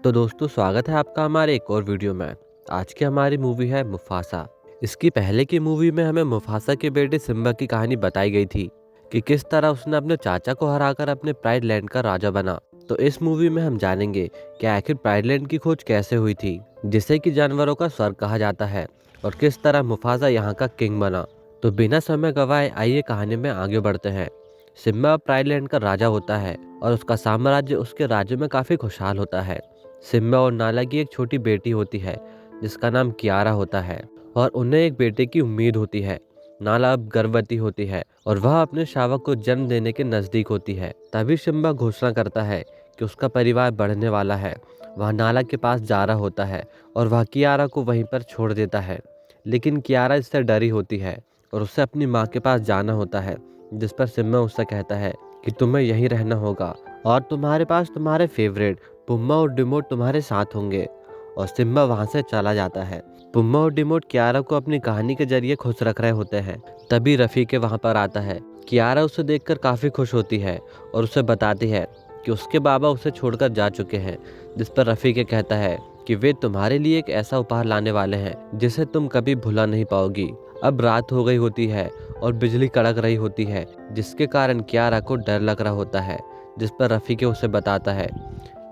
तो दोस्तों स्वागत है आपका हमारे एक और वीडियो में। आज की हमारी मूवी है मुफासा। इसकी पहले की मूवी में हमें मुफासा के बेटे सिम्बा की कहानी बताई गई थी कि किस तरह उसने अपने चाचा को हराकर अपने प्राइड लैंड का राजा बना। तो इस मूवी में हम जानेंगे कि आखिर प्राइड लैंड की खोज कैसे हुई थी, जिसे कि जानवरों का स्वर्ग कहा जाता है, और किस तरह मुफासा यहाँ का किंग बना। तो बिना समय गवाए आइए कहानी में आगे बढ़ते हैं। सिम्बा प्राइड लैंड का राजा होता है और उसका साम्राज्य उसके राज्य में काफी खुशहाल होता है। सिम्बा और नाला की एक छोटी बेटी होती है जिसका नाम कियारा होता है, और उन्हें एक बेटे की उम्मीद होती है। नाला अब गर्भवती होती है और वह अपने शावक को जन्म देने के नजदीक होती है। तभी सिम्बा घोषणा करता है कि उसका परिवार बढ़ने वाला है। वह नाला के पास जा रहा होता है और वह कियारा को वहीं पर छोड़ देता है। लेकिन कियारा इससे डरी होती है और उसे अपनी माँ के पास जाना होता है, जिस पर सिम्बा उससे कहता है कि तुम्हें यहीं रहना होगा और तुम्हारे पास तुम्हारे फेवरेट पुम्मा और डिमोट तुम्हारे साथ होंगे। और सिम्बा वहां से चला जाता है। पुम्मा और डिमोट कियारा को अपनी कहानी के जरिए खुश रख रहे होते हैं। तभी रफीके वहां पर आता है। कियारा उसे देखकर काफी खुश होती है और उसे बताती है कि उसके बाबा उसे छोड़कर जा चुके हैं, जिस पर रफीके कहता है कि वे तुम्हारे लिए एक ऐसा उपहार लाने वाले हैं जिसे तुम कभी भुला नहीं पाओगी। अब रात हो गई होती है और बिजली कड़क रही होती है, जिसके कारण कियारा को डर लग रहा होता है, जिस पर रफीके उसे बताता है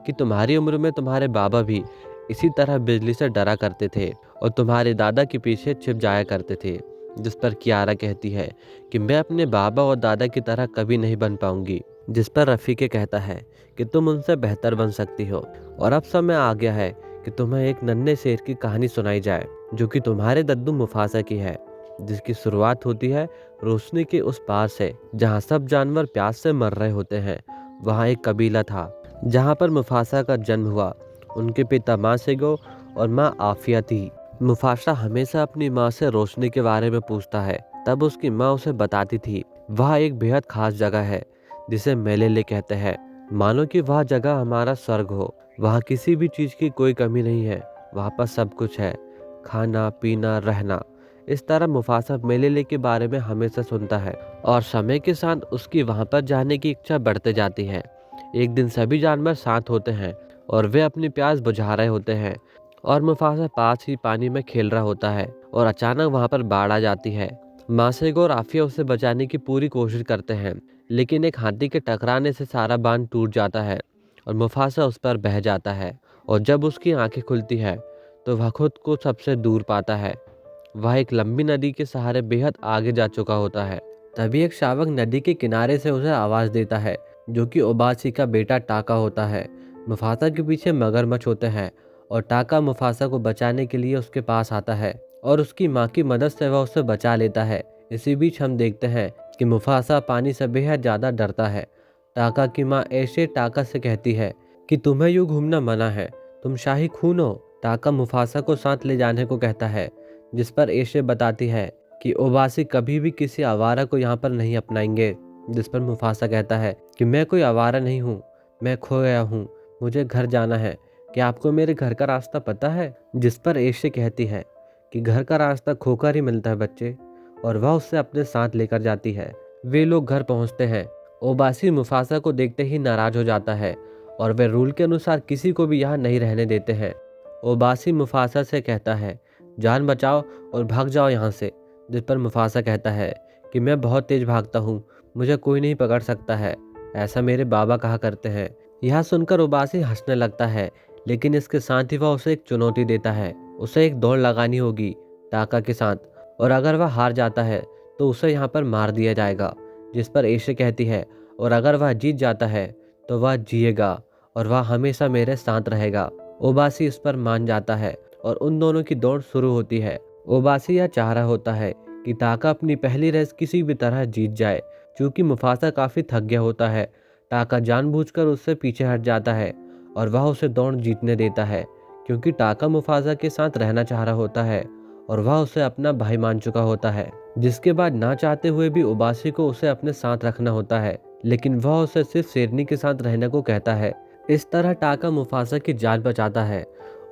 कि तुम्हारी उम्र में तुम्हारे बाबा भी इसी तरह बिजली से डरा करते थे और तुम्हारे दादा के पीछे छिप जाया करते थे। जिस पर कियारा कहती है कि मैं अपने बाबा और दादा की तरह कभी नहीं बन पाऊंगी। जिस पर रफीके कहता है कि तुम उनसे बेहतर बन सकती हो और अब समय आ गया है कि तुम्हें एक नन्हे शेर की कहानी सुनाई जाए, जो कि तुम्हारे दद्दू मुफासा की है, जिसकी शुरुआत होती है रोशनी के उस पार से जहाँ सब जानवर प्यास से मर रहे होते हैं। वहाँ एक कबीला था जहाँ पर मुफासा का जन्म हुआ। उनके पिता माँ सेगो और माँ आफिया थी। मुफासा हमेशा अपनी माँ से रोशनी के बारे में पूछता है। तब उसकी माँ उसे बताती थी वह एक बेहद खास जगह है जिसे मेलेले कहते हैं। मानो कि वह जगह हमारा स्वर्ग हो। वहाँ किसी भी चीज की कोई कमी नहीं है। वहाँ पर सब कुछ है, खाना पीना रहना। इस तरह मुफासा मेलेले के बारे में हमेशा सुनता है और समय के साथ उसकी वहाँ पर जाने की इच्छा बढ़ते जाती है। एक दिन सभी जानवर साथ होते हैं और वे अपनी प्यास बुझा रहे होते हैं, और मुफासा पास ही पानी में खेल रहा होता है और अचानक वहां पर बाढ़ आ जाती है। मासेगो और आफिया उसे बचाने की पूरी कोशिश करते हैं, लेकिन एक हाथी के टकराने से सारा बांध टूट जाता है और मुफासा उस पर बह जाता है। और जब उसकी आंखें खुलती है तो वह खुद को सबसे दूर पाता है। वह एक लंबी नदी के सहारे बेहद आगे जा चुका होता है। तभी एक शावक नदी के किनारे से उसे आवाज देता है, जो कि ओबासी का बेटा टाका होता है। मुफासा के पीछे मगरमच्छ होते हैं और टाका मुफासा को बचाने के लिए उसके पास आता है और उसकी माँ की मदद से वह उसे बचा लेता है। इसी बीच हम देखते हैं कि मुफासा पानी से बेहद ज्यादा डरता है। टाका की माँ ऐसे टाका से कहती है कि तुम्हें यूं घूमना मना है, तुम शाही खून हो। टाका मुफासा को साथ ले जाने को कहता है, जिस पर ऐशे बताती है कि ओबासी कभी भी किसी आवारा को यहाँ पर नहीं अपनाएंगे। जिस पर मुफासा कहता है कि मैं कोई आवारा नहीं हूँ, मैं खो गया हूँ, मुझे घर जाना है। क्या आपको मेरे घर का रास्ता पता है? जिस पर ऐशे कहती है कि घर का रास्ता खोकर ही मिलता है बच्चे, और वह उससे अपने साथ लेकर जाती है। वे लोग घर पहुंचते हैं। ओबासी मुफासा को देखते ही नाराज हो जाता है और वे रूल के अनुसार किसी को भी यहाँ नहीं रहने देते हैं। ओबासी मुफासा से कहता है जान बचाओ और भाग जाओ यहाँ से। जिस पर मुफासा कहता है कि मैं बहुत तेज भागता हूँ, मुझे कोई नहीं पकड़ सकता है, ऐसा मेरे बाबा कहा करते हैं। यह सुनकर ओबासी हंसने लगता है, लेकिन इसके साथ ही वह उसे एक चुनौती देता है। उसे एक दौड़ लगानी होगी टाका के साथ, और अगर वह हार जाता है तो उसे यहाँ पर मार दिया जाएगा। जिस पर ऐशे कहती है और अगर वह जीत जाता है तो वह जिएगा और वह हमेशा मेरे साथ रहेगा। ओबासी इस पर मान जाता है और उन दोनों की दौड़ शुरू होती है। ओबासी यह चाह रहा होता है कि टाका अपनी पहली रेस किसी भी तरह जीत जाए। चूंकि मुफासा काफी थक गया होता है, टाका जानबूझकर उससे पीछे हट जाता है और वह उसे दौड़ जीतने देता है, क्योंकि टाका मुफासा के साथ रहना चाह रहा होता है और वह उसे अपना भाई मान चुका होता है। जिसके बाद ना चाहते हुए भी ओबासी को उसे अपने साथ रखना होता है, लेकिन वह उसे सिर्फ शेरनी के साथ रहने को कहता है। इस तरह टाका मुफासा की जान बचाता है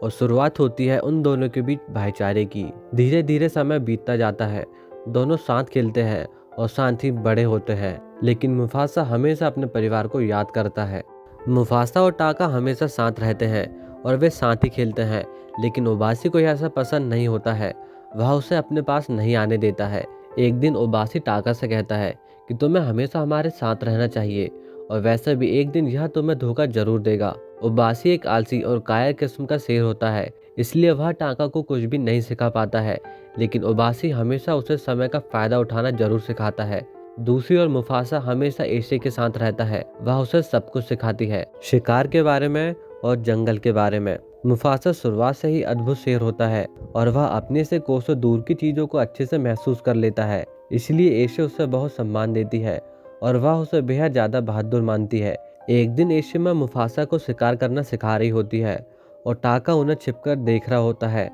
और शुरुआत होती है उन दोनों के बीच भाईचारे की। धीरे धीरे समय बीतता जाता है, दोनों साथ खेलते हैं और साथ ही बड़े होते हैं, लेकिन मुफासा हमेशा अपने परिवार को याद करता है। मुफासा और टाका हमेशा साथ रहते हैं और वे साथ ही खेलते हैं। लेकिन उबासी को ऐसा पसंद नहीं होता है, वह उसे अपने पास नहीं आने देता है। एक दिन उबासी टाका से कहता है कि तुम्हें हमेशा हमारे साथ रहना चाहिए, और वैसे भी एक दिन यह तुम्हें धोखा जरूर देगा। उबासी एक आलसी और कायर किस्म का शेर होता है, इसलिए वह टाका को कुछ भी नहीं सिखा पाता है। लेकिन उबासी हमेशा उसे समय का फायदा उठाना जरूर सिखाता है। दूसरी ओर मुफासा हमेशा एशे के साथ रहता है, वह उसे सब कुछ सिखाती है, शिकार के बारे में और जंगल के बारे में। मुफासा शुरुआत से ही अद्भुत शेर होता है और वह अपने से कोसों दूर की चीजों को अच्छे से महसूस कर लेता है, इसलिए एशे उसे बहुत सम्मान देती है और वह उसे बेहद ज्यादा बहादुर मानती है। एक दिन एशे माँ मुफासा को शिकार करना सिखा रही होती है और टाका उन्हें छिपकर देख रहा होता है,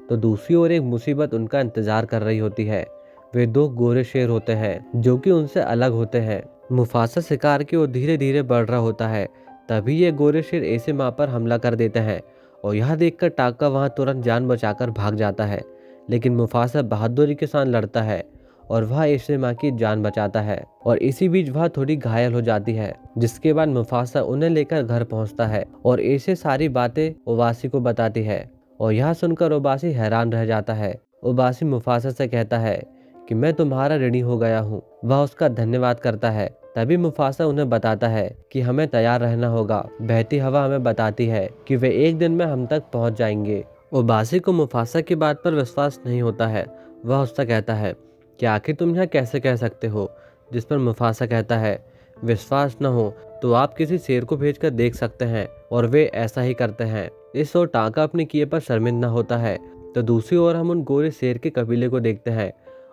तो दूसरी ओर एक मुसीबत उनका इंतजार कर रही होती है। वे दो गोरे शेर होते हैं जो कि उनसे अलग होते हैं। मुफासा शिकार की ओर धीरे धीरे बढ़ रहा होता है, तभी ये गोरे शेर एशे माँ पर हमला कर देते हैं और यह देखकर टाका वहां तुरंत जान बचाकर भाग जाता है। लेकिन मुफासा बहादुरी के साथ लड़ता है और वह एशे माँ की जान बचाता है, और इसी बीच वह थोड़ी घायल हो जाती है, जिसके बाद मुफासा उन्हें लेकर घर पहुंचता है और एशे सारी बातें उबासी को बताती है, और यह सुनकर उबासी हैरान रह जाता है। उबासी मुफासा से कहता है कि मैं तुम्हारा ऋणी हो गया हूँ। वह उसका धन्यवाद करता है। तभी मुफासा उन्हें बताता है कि हमें तैयार रहना होगा। बहती हवा हमें बताती है कि वे एक दिन में हम तक पहुंच जाएंगे। उबासी को मुफासा की बात पर विश्वास नहीं होता है। वह उससे कहता है कि आखिर तुम यह कैसे कह सकते हो, जिस पर मुफासा कहता है विश्वास न हो तो आप किसी शेर को भेजकर देख सकते हैं, और वे ऐसा ही करते हैं। इस ओर टाका अपने किए पर शर्मिंदा होता है, तो दूसरी ओर हम उन गोरे शेर के कबीले को देखते हैं।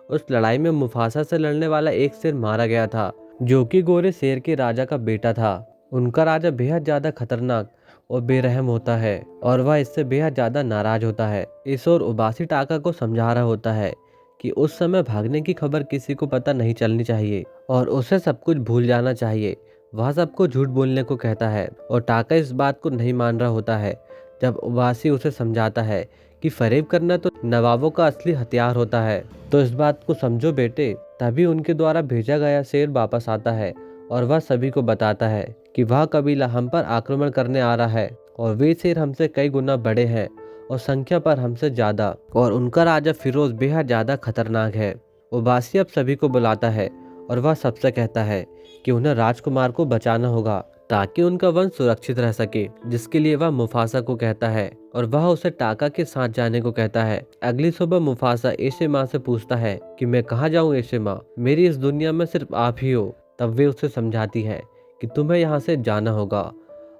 उस लड़ाई में मुफासा से लड़ने वाला एक शेर मारा गया था, जो कि गोरे शेर के राजा का बेटा था। उनका राजा बेहद ज्यादा खतरनाक और बेरहम होता है और वह इससे बेहद ज्यादा नाराज होता है। इस ओर उबासी टाका को समझा रहा होता है कि उस समय भागने की खबर किसी को पता नहीं चलनी चाहिए और उसे सब कुछ भूल जाना चाहिए। वह सबको झूठ बोलने को कहता है और टाका इस बात को नहीं मान रहा होता है। जब उबासी उसे समझाता है कि फरेब करना तो नवाबों का असली हथियार होता है, तो इस बात को समझो बेटे। तभी उनके द्वारा भेजा गया शेर वापस आता है और वह सभी को बताता है कि वह कबीला हम पर आक्रमण करने आ रहा है और वे शेर हमसे कई गुना बड़े हैं और संख्या पर हमसे ज्यादा, और उनका राजा फिरोज बेहद ज्यादा खतरनाक है। उबासी अब सभी को बुलाता है और वह सबसे कहता है कि उन्हें राजकुमार को बचाना होगा ताकि उनका वंश सुरक्षित रह सके, जिसके लिए वह मुफासा को कहता है और वह उसे टाका के साथ जाने को कहता है। अगली सुबह मुफासा एशे माँ से पूछता है कि मैं कहाँ जाऊँ एशे माँ, मेरी इस दुनिया में सिर्फ आप ही हो। तब वे उसे समझाती है कि तुम्हें यहाँ से जाना होगा,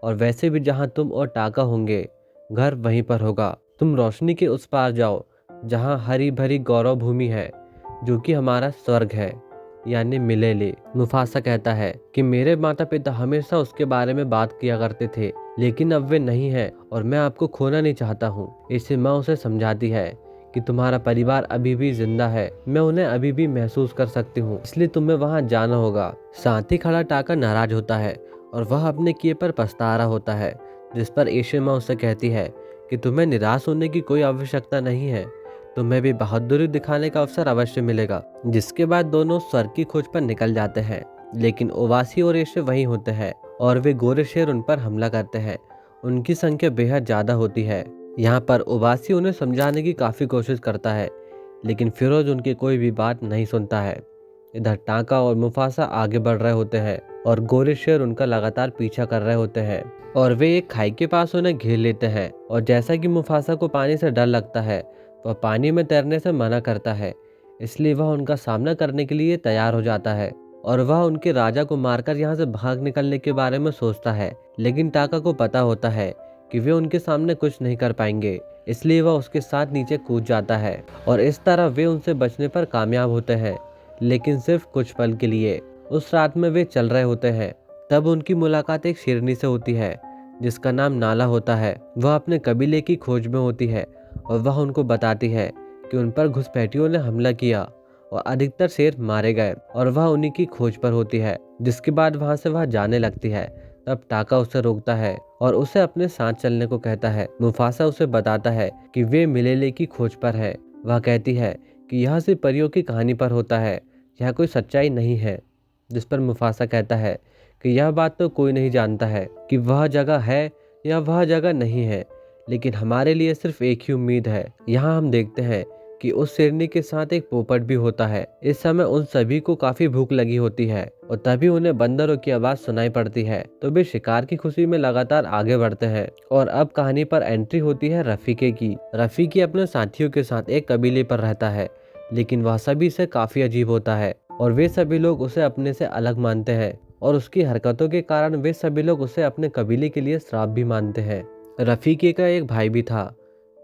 और वैसे भी जहाँ तुम और टाका होंगे घर वहीं पर होगा। तुम रोशनी के उस पार जाओ जहाँ हरी भरी गौरव भूमि है, जो कि हमारा स्वर्ग है, यानी मिलेले। मुफासा कहता है कि मेरे माता पिता हमेशा उसके बारे में बात किया करते थे, लेकिन अब वे नहीं हैं और मैं आपको खोना नहीं चाहता हूँ। इससे माँ उसे समझाती है कि तुम्हारा परिवार अभी भी जिंदा है, मैं उन्हें अभी भी महसूस कर सकती हूँ, इसलिए तुम्हें वहाँ जाना होगा। साथ ही खड़ा टाका नाराज होता है और वह अपने किए पर पछता रहा होता है, जिस पर एशे माँ उससे कहती है कि तुम्हें निराश होने की कोई आवश्यकता नहीं है, तुम्हें भी बहादुरी दिखाने का अवसर अवश्य मिलेगा। जिसके बाद दोनों स्वर्ग की खोज पर निकल जाते हैं, लेकिन उबासी और एशे वहीं होते हैं और वे गोरे शेर उन पर हमला करते हैं। उनकी संख्या बेहद ज्यादा होती है। यहाँ पर उबासी उन्हें समझाने की काफी कोशिश करता है, लेकिन फिरोज उनकी कोई भी बात नहीं सुनता है। इधर टाका और मुफासा आगे बढ़ रहे होते हैं और गोरे शेर उनका लगातार पीछा कर रहे होते हैं, और वे एक खाई के पास उन्हें घेर लेते हैं। और जैसा कि मुफासा को पानी से डर लगता है, वह पानी में तैरने से मना करता है, इसलिए वह उनका सामना करने के लिए तैयार हो जाता है और वह उनके राजा को मारकर यहाँ से भाग निकलने के बारे में सोचता है। लेकिन टाका को पता होता है कि वे उनके सामने कुछ नहीं कर पाएंगे, इसलिए वह उसके साथ नीचे कूद जाता है और इस तरह वे उनसे बचने पर कामयाब होते हैं, लेकिन सिर्फ कुछ पल के लिए। उस रात में वे चल रहे होते हैं, तब उनकी मुलाकात एक शेरनी से होती है जिसका नाम नाला होता है। वह अपने कबीले की खोज में होती है और वह उनको बताती है कि उन पर घुसपैठियों ने हमला किया और अधिकतर शेर मारे गए, और वह उन्हीं की खोज पर होती है। जिसके बाद वहां से वह जाने लगती है। तब टाका उसे रोकता है और उसे अपने साथ चलने को कहता है। मुफासा उसे बताता है कि वे मिलेले की खोज पर है। वह कहती है कि यह सिर्फ परियों की कहानी पर होता है, यह कोई सच्चाई नहीं है। जिस पर मुफासा कहता है कि यह बात तो कोई नहीं जानता है कि वह जगह है या वह जगह नहीं है, लेकिन हमारे लिए सिर्फ एक ही उम्मीद है। यहाँ हम देखते हैं कि उस शेरनी के साथ एक पोपट भी होता है। इस समय उन सभी को काफी भूख लगी होती है और तभी उन्हें बंदरों की आवाज सुनाई पड़ती है, तो वे शिकार की खुशी में लगातार आगे बढ़ते हैं। और अब कहानी पर एंट्री होती है रफीके की। रफीकी अपने साथियों के साथ एक कबीले पर रहता है, लेकिन वह सभी से काफी अजीब होता है और वे सभी लोग उसे अपने से अलग मानते हैं और उसकी हरकतों के कारण वे सभी लोग उसे अपने कबीले के लिए श्राप भी मानते हैं। रफीके का एक भाई भी था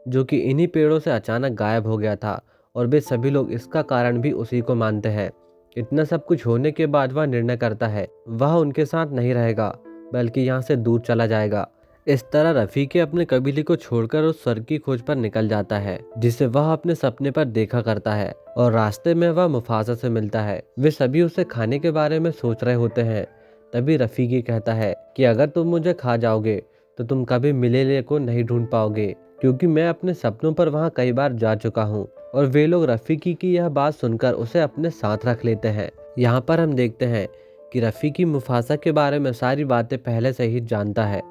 जो कि इन्हीं पेड़ों से अचानक गायब हो गया था और वे सभी लोग इसका कारण भी उसी को मानते हैं। इतना सब कुछ होने के बाद वह निर्णय करता है वह उनके साथ नहीं रहेगा बल्कि यहाँ से दूर चला जाएगा। इस तरह रफीके अपने कबीले को छोड़कर उस स्वर्ग की खोज पर निकल जाता है जिसे वह अपने सपने पर देखा करता है और रास्ते में वह मुफासा से मिलता है। वे सभी उसे खाने के बारे में सोच रहे होते हैं। तभी रफीके कहता है कि अगर तुम मुझे खा जाओगे तो तुम कभी मिलेले को नहीं ढूंढ पाओगे, क्योंकि मैं अपने सपनों पर वहां कई बार जा चुका हूं। और वे लोग रफीकी की यह बात सुनकर उसे अपने साथ रख लेते हैं। यहाँ पर हम देखते हैं कि रफीकी मुफासा के बारे में सारी बातें पहले से ही जानता है।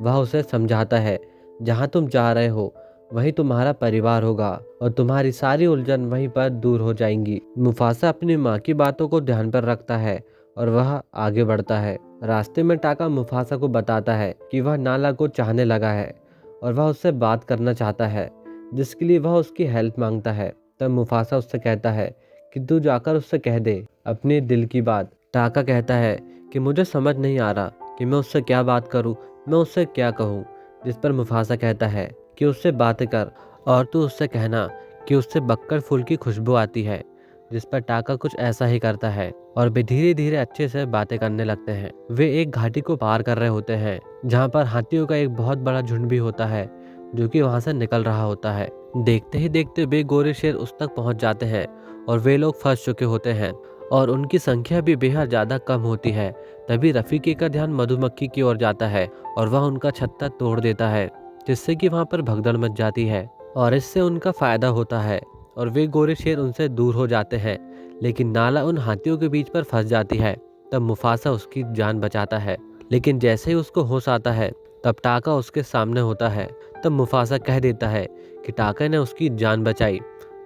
वह उसे समझाता है जहाँ तुम जा रहे हो वहीं तुम्हारा परिवार होगा और तुम्हारी सारी उलझन वहीं पर दूर हो जाएंगी। मुफासा अपनी माँ की बातों को ध्यान पर रखता है और वह आगे बढ़ता है। रास्ते में टाका मुफासा को बताता है कि वह नाला को चाहने लगा है और वह उससे बात करना चाहता है, जिसके लिए वह उसकी हेल्प मांगता है। तब मुफासा उससे कहता है कि तू जाकर उससे कह दे अपने दिल की बात। टाका कहता है कि मुझे समझ नहीं आ रहा कि मैं उससे क्या बात करूं, मैं उससे क्या कहूं। जिस पर मुफासा कहता है कि उससे बात कर और तू उससे कहना कि उससे बक्कर फूल की खुशबू आती है। जिस पर टाका कुछ ऐसा ही करता है और वे धीरे धीरे अच्छे से बातें करने लगते हैं। वे एक घाटी को पार कर रहे होते हैं जहाँ पर हाथियों का एक बहुत बड़ा झुंड भी होता है जो कि वहाँ से निकल रहा होता है। देखते ही देखते वे गोरे शेर उस तक पहुँच जाते हैं और वे लोग फंस चुके होते हैं और उनकी संख्या भी बेहद ज़्यादा कम होती है। तभी रफीके का ध्यान मधुमक्खी की ओर जाता है और वह उनका छत्ता तोड़ देता है, जिससे कि वहाँ पर भगदड़ मच जाती है और इससे उनका फायदा होता है और वे गोरे शेर उनसे दूर हो जाते हैं। लेकिन नाला उन हाथियों के बीच पर फंस जाती है। तब मुफासा उसकी जान बचाता है, लेकिन जैसे ही उसको होश आता है तब टाका उसके सामने होता है। तब मुफासा कह देता है कि टाका ने उसकी जान बचाई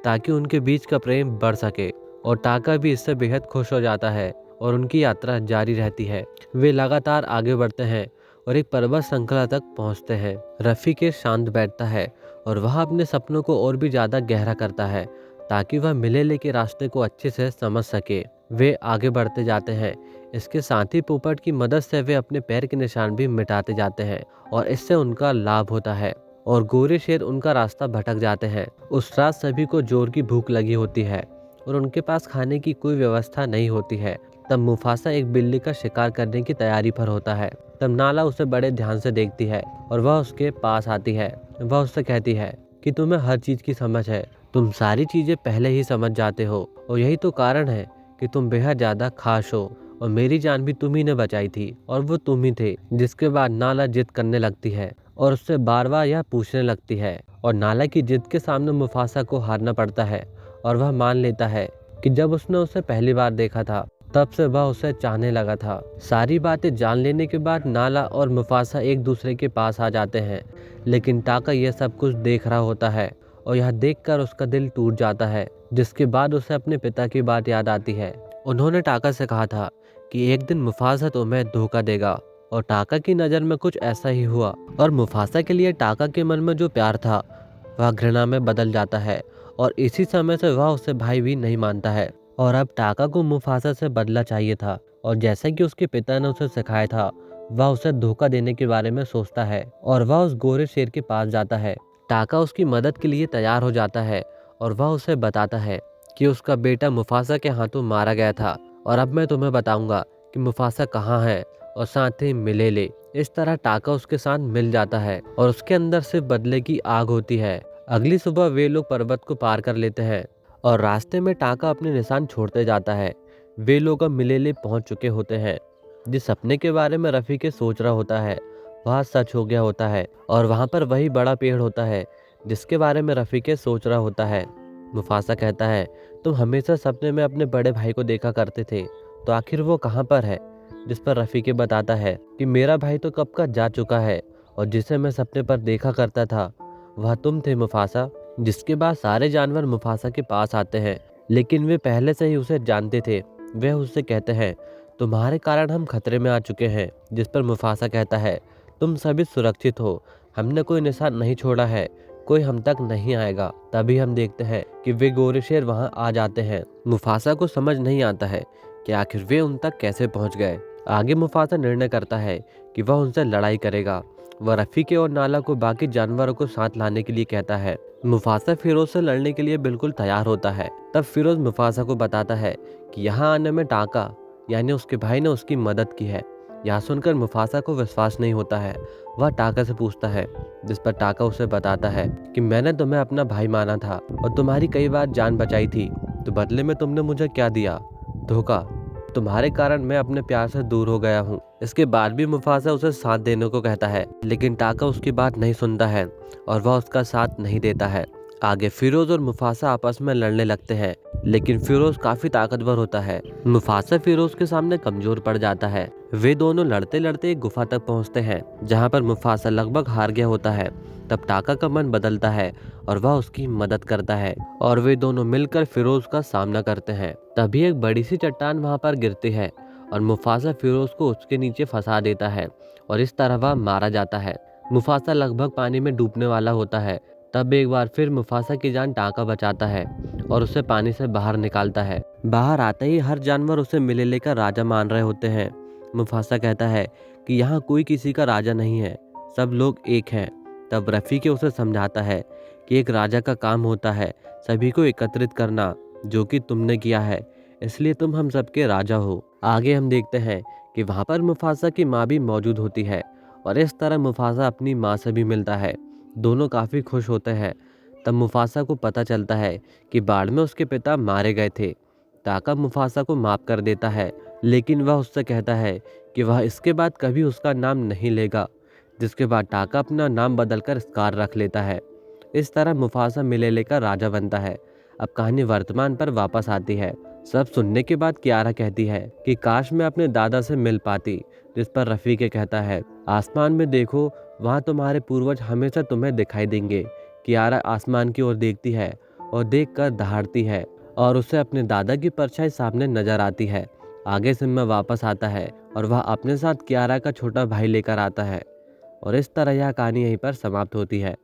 ताकि उनके बीच का प्रेम बढ़ सके और टाका भी इससे बेहद खुश हो जाता है और उनकी यात्रा जारी रहती है। वे लगातार आगे बढ़ते हैं और एक पर्वत श्रृंखला तक पहुंचते हैं। रफीके शांत बैठता है और वह अपने सपनों को और भी ज्यादा गहरा करता है ताकि वह मिलेले के रास्ते को अच्छे से समझ सके। वे आगे बढ़ते जाते हैं। इसके साथ ही पोपट की मदद से वे अपने पैर के निशान भी मिटाते जाते हैं और इससे उनका लाभ होता है और गोरे शेर उनका रास्ता भटक जाते हैं। उस रात सभी को जोर की भूख लगी होती है और उनके पास खाने की कोई व्यवस्था नहीं होती है। तब मुफासा एक बिल्ली का शिकार करने की तैयारी पर होता है। तब नाला उसे बड़े ध्यान से देखती है और वह उसके पास आती है। वह उससे कहती है कि तुम्हें हर चीज की समझ है, तुम सारी चीजें पहले ही समझ जाते हो और यही तो कारण है कि तुम बेहद ज्यादा खास हो और मेरी जान भी तुम ही ने बचाई थी और वो तुम ही थे। जिसके बाद नाला जिद करने लगती है और उससे बार बार यह पूछने लगती है और नाला की जिद के सामने मुफासा को हारना पड़ता है और वह मान लेता है कि जब उसने उसे पहली बार देखा था तब से वह उसे चाहने लगा था। सारी बातें जान लेने के बाद नाला और मुफासा एक दूसरे के पास आ जाते हैं, लेकिन टाका यह सब कुछ देख रहा होता है और यह देखकर उसका दिल टूट जाता है। जिसके बाद उसे अपने पिता की बात याद आती है। उन्होंने टाका से कहा था कि एक दिन मुफासा तुम्हें धोखा देगा और टाका की नज़र में कुछ ऐसा ही हुआ और मुफासा के लिए टाका के मन में जो प्यार था वह घृणा में बदल जाता है और इसी समय से वह उसे भाई भी नहीं मानता है। और अब टाका को मुफासा से बदला चाहिए था और जैसा कि उसके पिता ने उसे सिखाया था वह उसे धोखा देने के बारे में सोचता है और वह उस गोरे शेर के पास जाता है। टाका उसकी मदद के लिए तैयार हो जाता है और वह उसे बताता है कि उसका बेटा मुफासा के हाथों मारा गया था और अब मैं तुम्हें बताऊंगा कि मुफासा कहाँ है और साथ ही मिलेले। इस तरह टाका उसके साथ मिल जाता है और उसके अंदर सिर्फ बदले की आग होती है। अगली सुबह वे लोग पर्वत को पार कर लेते हैं और रास्ते में टाका अपने निशान छोड़ते जाता है। वे लोग अब मिलेले पहुंच चुके होते हैं। जिस सपने के बारे में रफीके सोच रहा होता है वह सच हो गया होता है और वहां पर वही बड़ा पेड़ होता है जिसके बारे में रफीके सोच रहा होता है। मुफासा कहता है तुम हमेशा सपने में अपने बड़े भाई को देखा करते थे, तो आखिर वो कहाँ पर है? जिस पर रफीके बताता है कि मेरा भाई तो कब का जा चुका है और जिसे मैं सपने पर देखा करता था वह तुम थे मुफासा। जिसके बाद सारे जानवर मुफासा के पास आते हैं, लेकिन वे पहले से ही उसे जानते थे। वे उससे कहते हैं तुम्हारे कारण हम खतरे में आ चुके हैं। जिस पर मुफासा कहता है तुम सभी सुरक्षित हो, हमने कोई निशान नहीं छोड़ा है, कोई हम तक नहीं आएगा। तभी हम देखते हैं कि वे गोरे शेर वहां आ जाते हैं। मुफासा को समझ नहीं आता है कि आखिर वे उन तक कैसे पहुंच गए। आगे मुफासा निर्णय करता है कि वह उनसे लड़ाई करेगा। वह रफीके और नाला को बाकी जानवरों को साथ लाने के लिए कहता है। मुफासा फिरोज से लड़ने के लिए बिल्कुल तैयार होता है। तब फिरोज मुफासा को बताता है कि यहाँ आने में टाका यानी उसके भाई ने उसकी मदद की है। यह सुनकर मुफासा को विश्वास नहीं होता है। वह टाका से पूछता है, जिस पर टाका उसे बताता है कि मैंने तुम्हें अपना भाई माना था और तुम्हारी कई बार जान बचाई थी, तो बदले में तुमने मुझे क्या दिया? धोखा। तुम्हारे कारण मैं अपने प्यार से दूर हो गया हूँ। इसके बाद भी मुफासा उसे साथ देने को कहता है, लेकिन टाका उसकी बात नहीं सुनता है और वह उसका साथ नहीं देता है। आगे फिरोज और मुफासा आपस में लड़ने लगते हैं, लेकिन फिरोज काफी ताकतवर होता है। मुफासा फिरोज के सामने कमजोर पड़ जाता है। वे दोनों लड़ते लड़ते एक गुफा तक पहुंचते हैं, जहां पर मुफासा लगभग हार गया होता है। तब टाका का मन बदलता है और वह उसकी मदद करता है और वे दोनों मिलकर फिरोज का सामना करते हैं। तभी एक बड़ी सी चट्टान वहां पर गिरती है और मुफासा फिरोज को उसके नीचे फंसा देता है और इस तरह वह मारा जाता है। मुफासा लगभग पानी में डूबने वाला होता है। तब एक बार फिर मुफासा की जान टाका बचाता है और उसे पानी से बाहर निकालता है। बाहर आते ही हर जानवर उसे मिले लेकर राजा मान रहे होते हैं। मुफासा कहता है कि यहाँ कोई किसी का राजा नहीं है, सब लोग एक हैं। तब रफीके उसे समझाता है कि एक राजा का काम होता है सभी को एकत्रित करना, जो कि तुमने किया है, इसलिए तुम हम सबके राजा हो। आगे हम देखते हैं कि वहाँ पर मुफासा की माँ भी मौजूद होती है और इस तरह मुफासा अपनी माँ से भी मिलता है। दोनों काफ़ी खुश होते हैं। तब मुफासा को पता चलता है कि बाढ़ में उसके पिता मारे गए थे। टाका मुफासा को माफ़ कर देता है, लेकिन वह उससे कहता है कि वह इसके बाद कभी उसका नाम नहीं लेगा। जिसके बाद टाका अपना नाम बदलकर स्कार रख लेता है। इस तरह मुफासा मिले लेकर राजा बनता है। अब कहानी वर्तमान पर वापस आती है। सब सुनने के बाद कियारा कहती है कि काश मैं अपने दादा से मिल पाती। जिस पर रफीके कहता है आसमान में देखो, वहाँ तुम्हारे पूर्वज हमेशा तुम्हें दिखाई देंगे। कियारा आसमान की ओर देखती है और देखकर दहाड़ती है और उसे अपने दादा की परछाई सामने नजर आती है। आगे सिम्बा वापस आता है और वह अपने साथ कियारा का छोटा भाई लेकर आता है और इस तरह यह कहानी यहीं पर समाप्त होती है।